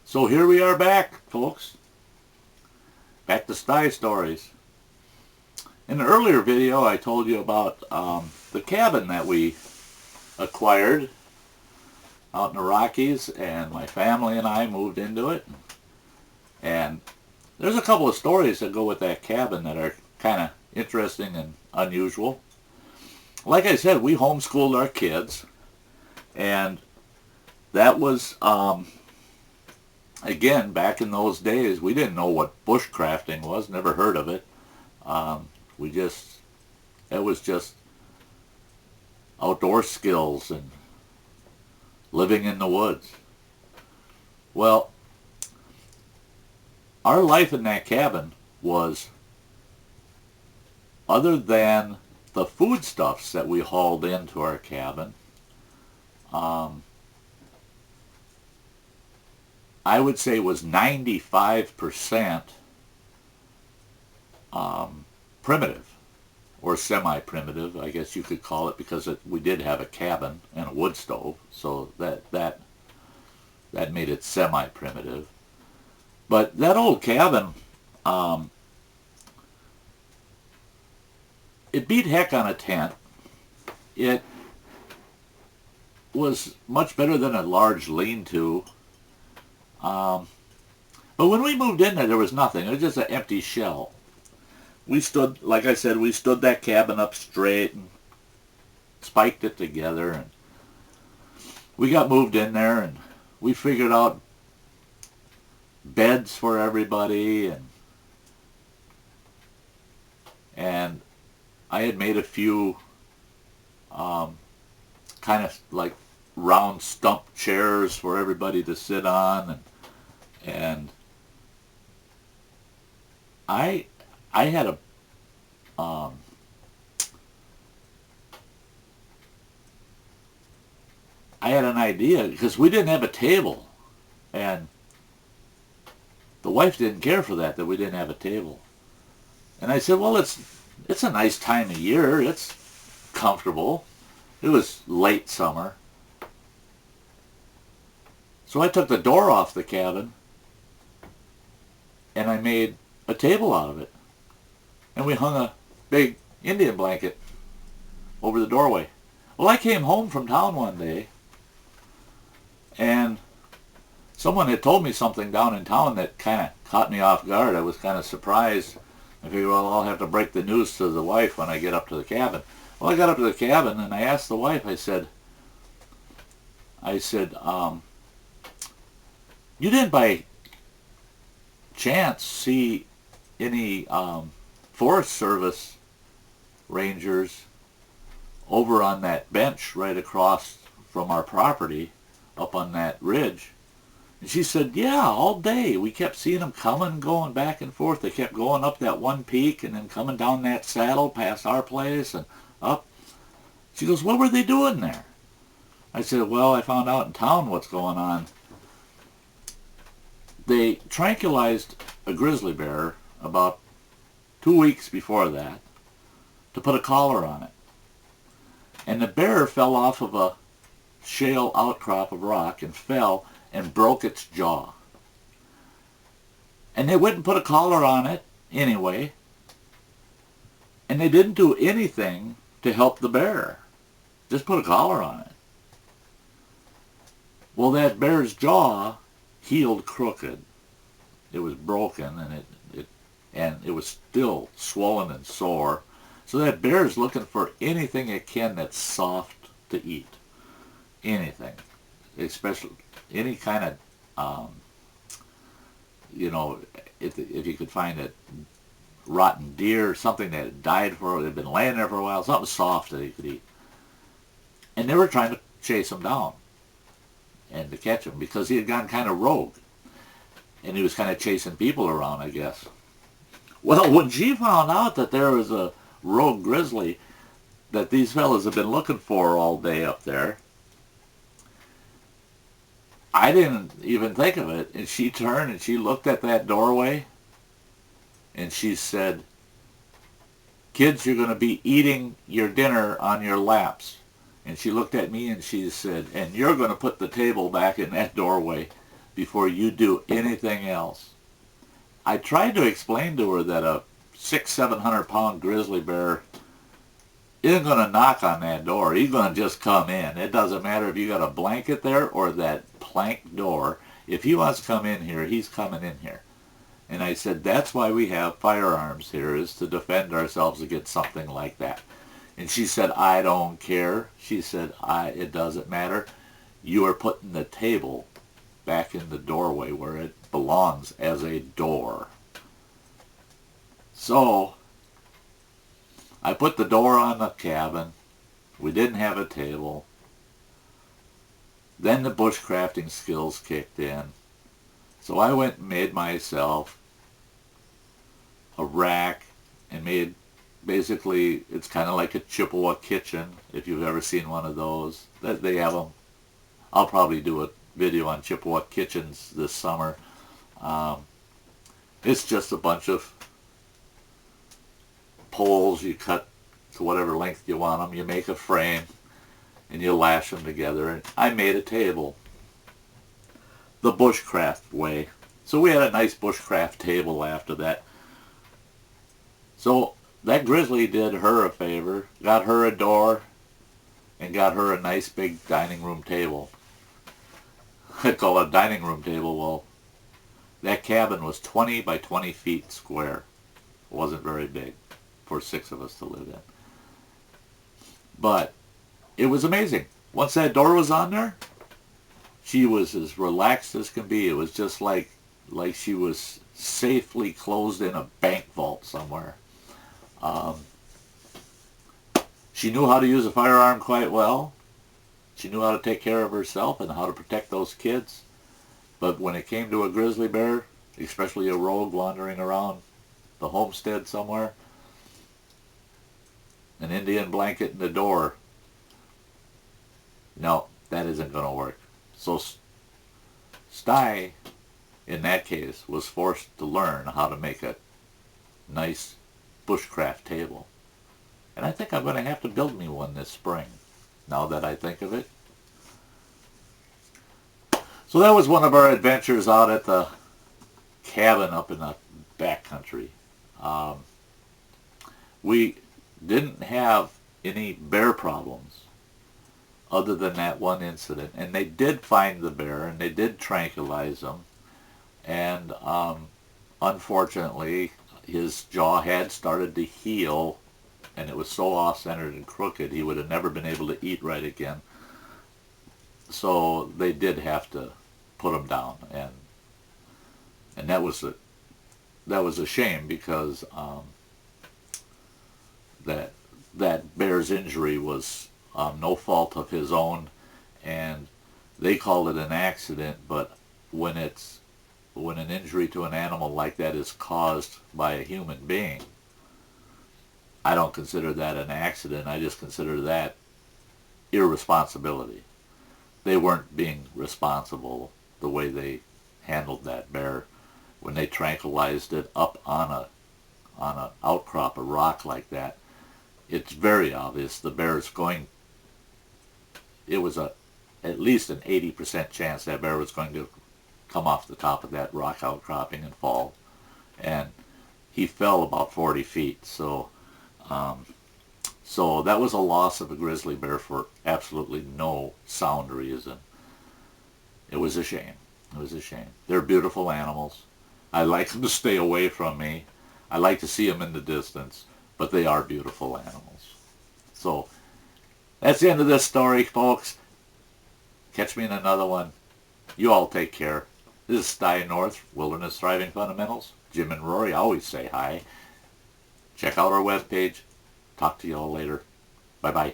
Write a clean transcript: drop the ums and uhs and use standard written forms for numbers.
So here we are back, folks. Back to Sty Stories. In an earlier video, I told you about the cabin that we acquired out in the Rockies, and my family and I moved into it. And there's a couple of stories that go with that cabin that are kind of interesting and unusual. Like I said, we homeschooled our kids, and that was again, back in those days, we didn't know what bushcrafting was, never heard of it. It was just outdoor skills and living in the woods. Well, our life in that cabin was, other than the foodstuffs that we hauled into our cabin, I would say was 95% primitive, or semi-primitive, I guess you could call it, because we did have a cabin and a wood stove, so that made it semi-primitive. But that old cabin, it beat heck on a tent. It was much better than a large lean-to. But when we moved in there was nothing. It was just an empty shell. We stood, like I said, we stood that cabin up straight and spiked it together, and we got moved in there, and we figured out beds for everybody, and I had made a few kind of like round stump chairs for everybody to sit on, and I had a I had an idea, because we didn't have a table, and the wife didn't care for that we didn't have a table. And I said, well, it's a nice time of year, it's comfortable. It was late summer. So I took the door off the cabin, and I made a table out of it. And we hung a big Indian blanket over the doorway. Well, I came home from town one day, and someone had told me something down in town that kind of caught me off guard. I was kind of surprised. I figured, well, I'll have to break the news to the wife when I get up to the cabin. Well, I got up to the cabin, and I asked the wife, I said, you didn't by chance see any Forest Service rangers over on that bench right across from our property up on that ridge? And she said, yeah, all day. We kept seeing them coming, going back and forth. They kept going up that one peak and then coming down that saddle past our place and up. She goes, what were they doing there? I said, well, I found out in town what's going on. They tranquilized a grizzly bear about 2 weeks before that to put a collar on it. And the bear fell off of a shale outcrop of rock and fell and broke its jaw. And they went and put a collar on it anyway, and they didn't do anything to help the bear. Just put a collar on it. Well, that bear's jaw healed crooked. It was broken, and it was still swollen and sore. So that bear's looking for anything it can that's soft to eat. Anything. Especially any kind of, if you could find a rotten deer, something that had died had been laying there for a while, something soft that he could eat. And they were trying to chase him down and to catch him, because he had gone kind of rogue. And he was kind of chasing people around, I guess. Well, when she found out that there was a rogue grizzly that these fellas have been looking for all day up there, I didn't even think of it. And she turned and she looked at that doorway, and she said, kids, you're going to be eating your dinner on your laps. And she looked at me and she said, and you're going to put the table back in that doorway, before you do anything else. I tried to explain to her that a 600-700 pound grizzly bear isn't going to knock on that door. He's going to just come in. It doesn't matter if you got a blanket there or that plank door. If he wants to come in here, he's coming in here. And I said, that's why we have firearms here, is to defend ourselves against something like that. And she said, I don't care. She said, it doesn't matter. You are putting the table back in the doorway where it belongs as a door. So I put the door on the cabin. We didn't have a table. Then the bushcrafting skills kicked in. So I went and made myself a rack and made, basically, it's kind of like a Chippewa kitchen, if you've ever seen one of those. They have them. I'll probably do a video on Chippewa kitchens this summer. It's just a bunch of poles you cut to whatever length you want them. You make a frame and you lash them together. And I made a table the bushcraft way. So we had a nice bushcraft table after that. So that grizzly did her a favor, got her a door, and got her a nice big dining room table. I call it a dining room table. Well, that cabin was 20 by 20 feet square. It wasn't very big for 6 of us to live in. But it was amazing. Once that door was on there, she was as relaxed as can be. It was just like she was safely closed in a bank vault somewhere. She knew how to use a firearm quite well. She knew how to take care of herself and how to protect those kids. But when it came to a grizzly bear, especially a rogue wandering around the homestead somewhere, an Indian blanket in the door, no, that isn't going to work. So Sty, in that case, was forced to learn how to make a nice bushcraft table. And I think I'm going to have to build me one this spring, now that I think of it. So that was one of our adventures out at the cabin up in the backcountry. We didn't have any bear problems other than that one incident. And they did find the bear and they did tranquilize him. And unfortunately, his jaw had started to heal, and it was so off-centered and crooked he would have never been able to eat right again. So they did have to put him down, and that was a shame, because that bear's injury was no fault of his own, and they called it an accident. But when an injury to an animal like that is caused by a human being, I don't consider that an accident. I just consider that irresponsibility. They weren't being responsible the way they handled that bear when they tranquilized it up on an outcrop of rock like that. It's very obvious the bear's going. It was at least an 80% chance that bear was going to come off the top of that rock outcropping and fall. And he fell about 40 feet. So that was a loss of a grizzly bear for absolutely no sound reason. It was a shame. It was a shame. They're beautiful animals. I like them to stay away from me. I like to see them in the distance, but they are beautiful animals. So that's the end of this story, folks. Catch me in another one. You all take care. This is Sty North, Wilderness Thriving Fundamentals. Jim and Rory always say hi. Check out our webpage. Talk to you all later. Bye-bye.